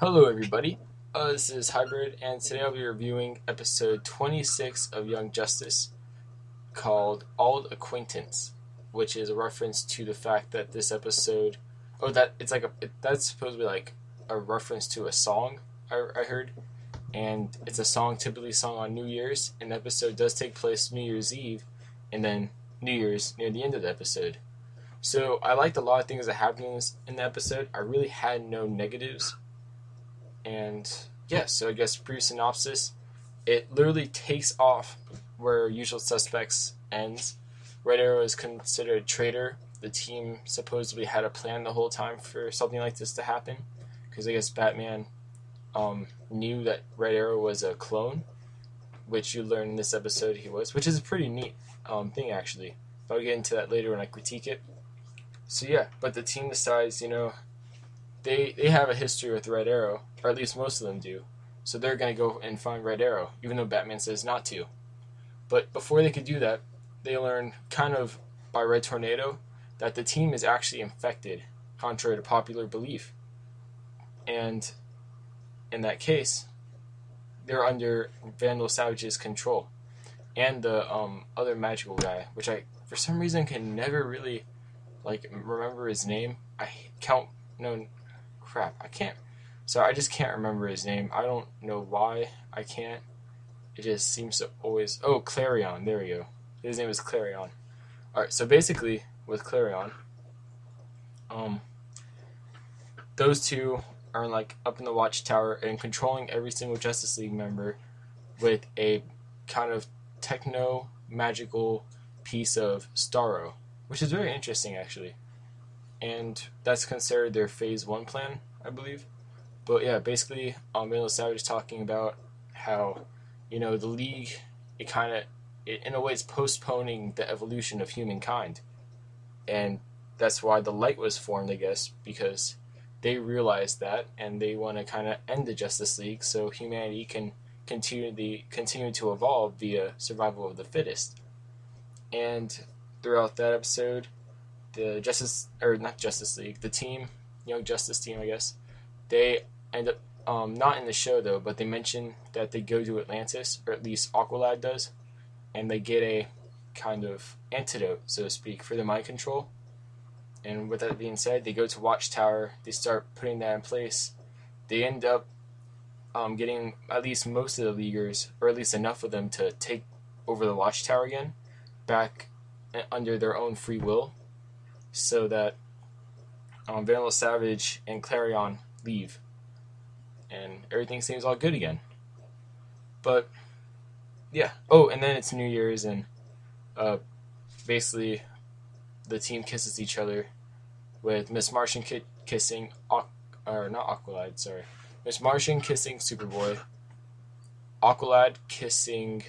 Hello, everybody. This is Hybrid, and today I'll be reviewing episode 26 of Young Justice called Auld Acquaintance, which is a reference to the fact that this episode, that's supposed to be like a reference to a song I heard, and it's a song typically sung on New Year's, and the episode does take place New Year's Eve, and then New Year's near the end of the episode. So I liked a lot of things that happened in the episode. I really had no negatives. And yeah, so I guess brief synopsis, it literally takes off where Usual Suspects ends. Red Arrow is considered a traitor. The team supposedly had a plan the whole time for something like this to happen, because I guess Batman knew that Red Arrow was a clone, which you learn in this episode he was, which is a pretty neat thing actually. But I'll get into that later when I critique it. So yeah, but the team decides, they have a history with Red Arrow, or at least most of them do. So they're going to go and find Red Arrow, even though Batman says not to. But before they could do that, they learn, kind of by Red Tornado, that the team is actually infected, contrary to popular belief. And in that case, they're under Vandal Savage's control. And the other magical guy, which I, for some reason, can never really remember his name. I can't. So I just can't remember his name. I don't know why I can't. It just seems to always... Oh, Clarion. There we go. His name is Clarion. Alright, so basically, with Clarion, those two are up in the Watchtower and controlling every single Justice League member with a kind of techno-magical piece of Starro, which is very interesting, actually. And that's considered their Phase 1 plan, I believe. But yeah, basically, Vandal Savage is talking about how, the League, in a way, it's postponing the evolution of humankind. And that's why the Light was formed, I guess, because they realized that, and they want to kind of end the Justice League so humanity can continue to evolve via survival of the fittest. And throughout that episode, the the team, Young Justice team, I guess, they end up, not in the show though, but they mention that they go to Atlantis, or at least Aqualad does, and they get a kind of antidote, so to speak, for the mind control. And with that being said, they go to Watchtower, they start putting that in place. They end up getting at least most of the Leaguers, or at least enough of them to take over the Watchtower again, back under their own free will, so that Vandal Savage and Clarion leave, and everything seems all good again. But yeah, and then it's New Year's, and basically the team kisses each other, with Miss Martian kissing Miss Martian kissing Superboy, Aqualad kissing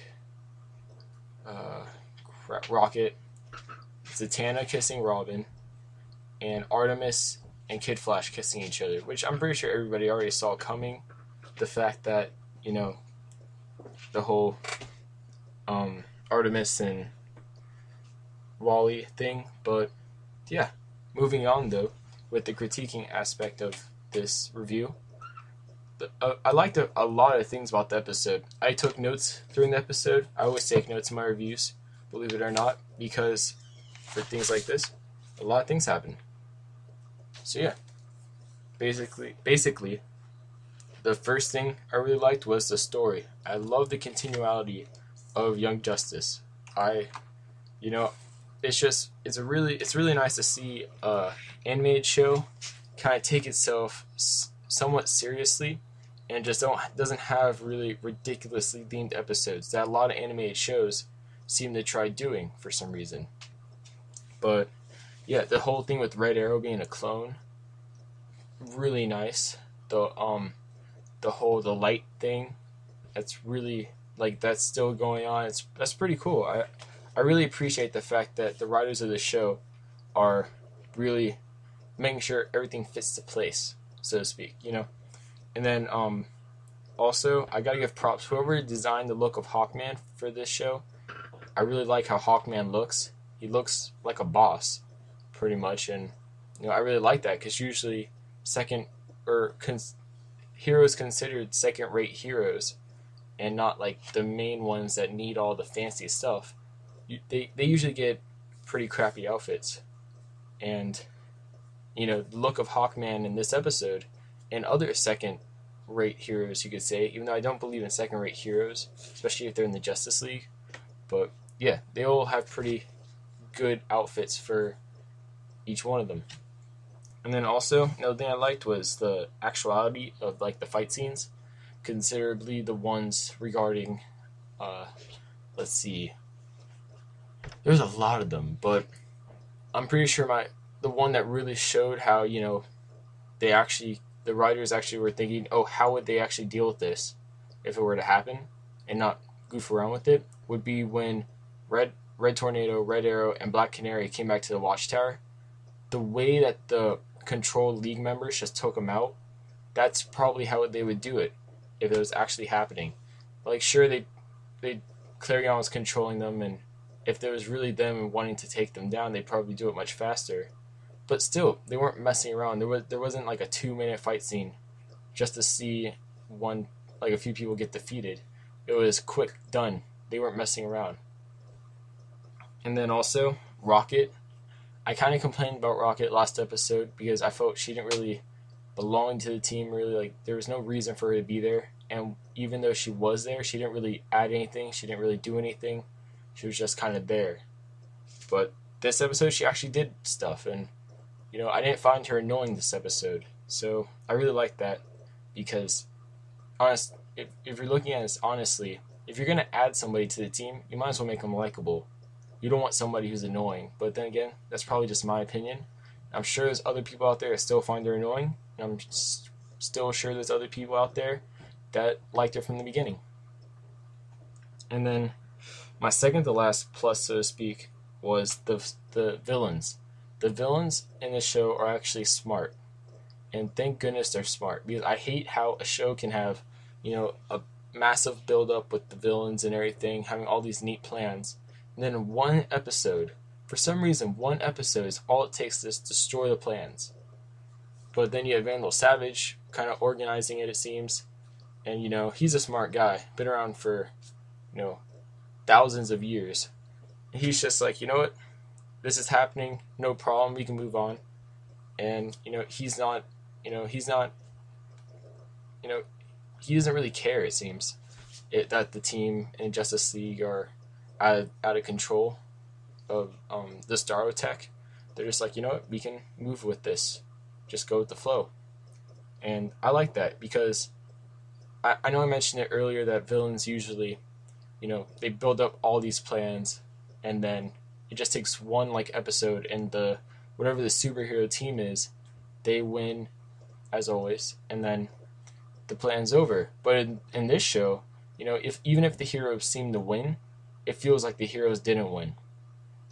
Rocket, Zatanna kissing Robin, and Artemis and Kid Flash kissing each other, which I'm pretty sure everybody already saw coming. The fact that, the whole Artemis and Wally thing. But yeah, moving on though, with the critiquing aspect of this review. I liked a lot of things about the episode. I took notes during the episode. I always take notes in my reviews, believe it or not, because for things like this, a lot of things happen. So yeah, basically, the first thing I really liked was the story. I love the continuality of Young Justice. It's really nice to see a animated show kind of take itself somewhat seriously, and just doesn't have really ridiculously themed episodes that a lot of animated shows seem to try doing for some reason. But yeah, the whole thing with Red Arrow being a clone, really nice. The light thing, that's really, that's still going on. That's pretty cool. I really appreciate the fact that the writers of the show are really making sure everything fits to place, so to speak, And then also, I gotta give props, whoever designed the look of Hawkman for this show. I really like how Hawkman looks. He looks like a boss, pretty much, and I really like that, because usually heroes considered second-rate heroes and not like the main ones that need all the fancy stuff, they usually get pretty crappy outfits. And the look of Hawkman in this episode and other second-rate heroes, you could say, even though I don't believe in second-rate heroes, especially if they're in the Justice League. But yeah, they all have pretty good outfits for each one of them. And then also, another thing I liked was the actuality of like the fight scenes, considerably the ones regarding, let's see, there's a lot of them, but I'm pretty sure the one that really showed how, the writers actually were thinking, oh, how would they actually deal with this if it were to happen and not goof around with it, would be when Red Tornado, Red Arrow, and Black Canary came back to the Watchtower. The way that the Control League members just took them out, that's probably how they would do it if it was actually happening. Like, sure, Clarion was controlling them, and if there was really them wanting to take them down, they'd probably do it much faster. But still, they weren't messing around. There wasn't like a 2-minute fight scene just to see a few people get defeated. It was quick, done. They weren't messing around. And then also, Rocket. I kind of complained about Rocket last episode because I felt she didn't really belong to the team. Really, like, there was no reason for her to be there. And even though she was there, she didn't really add anything. She didn't really do anything. She was just kind of there. But this episode, she actually did stuff. And, I didn't find her annoying this episode. So I really liked that because, if you're looking at this honestly, if you're going to add somebody to the team, you might as well make them likable. You don't want somebody who's annoying. But then again, that's probably just my opinion. I'm sure there's other people out there that still find her annoying. And I'm still sure there's other people out there that liked her from the beginning. And then my second to last plus, so to speak, was the villains. The villains in the show are actually smart. And thank goodness they're smart. Because I hate how a show can have, a massive build-up with the villains and everything, having all these neat plans. And then one episode, for some reason, one episode is all it takes to destroy the plans. But then you have Vandal Savage kind of organizing it seems. And, he's a smart guy. Been around for, thousands of years. And he's just like, you know what? This is happening. No problem. We can move on. And, he doesn't really care, it seems, that the team in Justice League are out of control of the Starro Tech. They're just like, you know what? We can move with this. Just go with the flow. And I like that because I know I mentioned it earlier that villains usually, they build up all these plans and then it just takes one episode and whatever the superhero team is, they win as always, and then the plan's over. But in this show, even if the heroes seem to win, it feels like the heroes didn't win.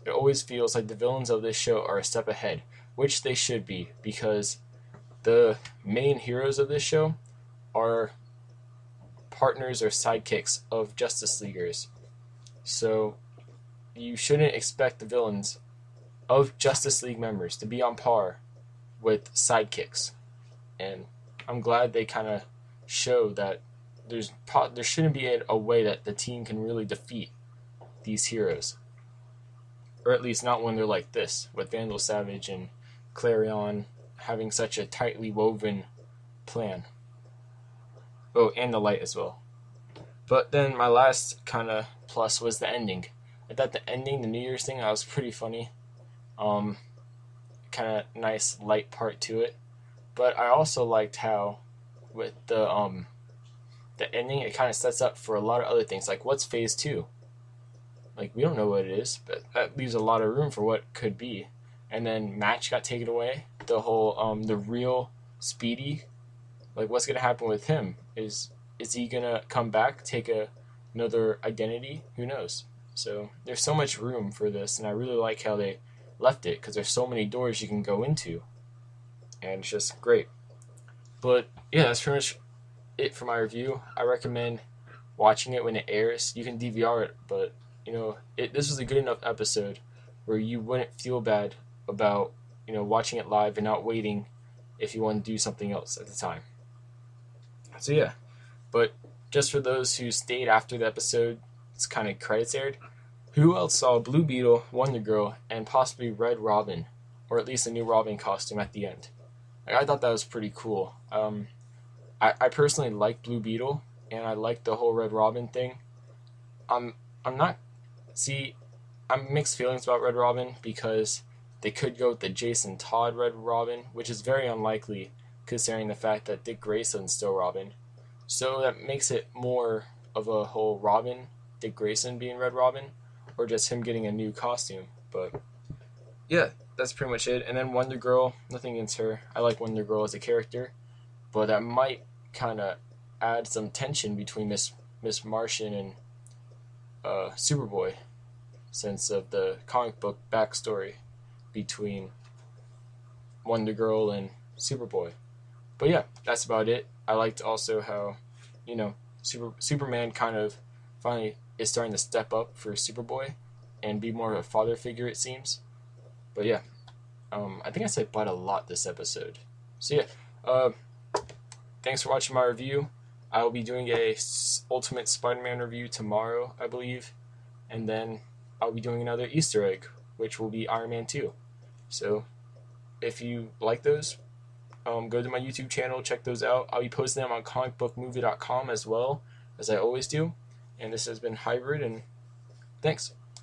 It always feels like the villains of this show are a step ahead, which they should be, because the main heroes of this show are partners or sidekicks of Justice Leaguers. So you shouldn't expect the villains of Justice League members to be on par with sidekicks. And I'm glad they kind of show that there shouldn't be a way that the team can really defeat these heroes. Or at least not when they're like this, with Vandal Savage and Clarion having such a tightly woven plan. Oh, and the light as well. But then my last kind of plus was the ending. I thought the ending, the New Year's thing, that was pretty funny. Kind of nice light part to it. But I also liked how with the ending, it kind of sets up for a lot of other things. Like, what's phase 2? Like, we don't know what it is, but that leaves a lot of room for what could be. And then Match got taken away. The whole, the real Speedy, like, what's going to happen with him? Is he going to come back, take another identity? Who knows? So there's so much room for this, and I really like how they left it, because there's so many doors you can go into. And it's just great. But, yeah, that's pretty much it for my review. I recommend watching it when it airs. You can DVR it, but, this was a good enough episode where you wouldn't feel bad about, watching it live and not waiting if you want to do something else at the time. So yeah, but just for those who stayed after the episode, it's kind of credits aired. Who else saw Blue Beetle, Wonder Girl, and possibly Red Robin, or at least a new Robin costume at the end? Like, I thought that was pretty cool. I personally like Blue Beetle, and I like the whole Red Robin thing. I'm not see I'm mixed feelings about Red Robin because they could go with the Jason Todd Red Robin, which is very unlikely considering the fact that Dick Grayson's still Robin. So that makes it more of a whole Robin, Dick Grayson being Red Robin, or just him getting a new costume. But yeah, that's pretty much it. And then Wonder Girl, nothing against her. I like Wonder Girl as a character, but that might kind of add some tension between Miss Martian and Superboy, since of the comic book backstory between Wonder Girl and Superboy. But yeah, that's about it. I liked also how, Superman kind of finally is starting to step up for Superboy and be more of a father figure, it seems. But yeah, I think I said but a lot this episode. So yeah, thanks for watching my review. I will be doing a Ultimate Spider-Man review tomorrow, I believe, and then I'll be doing another Easter egg, which will be Iron Man 2. So if you like those, go to my YouTube channel, check those out. I'll be posting them on comicbookmovie.com as well, as I always do. And this has been Hybrid, and thanks.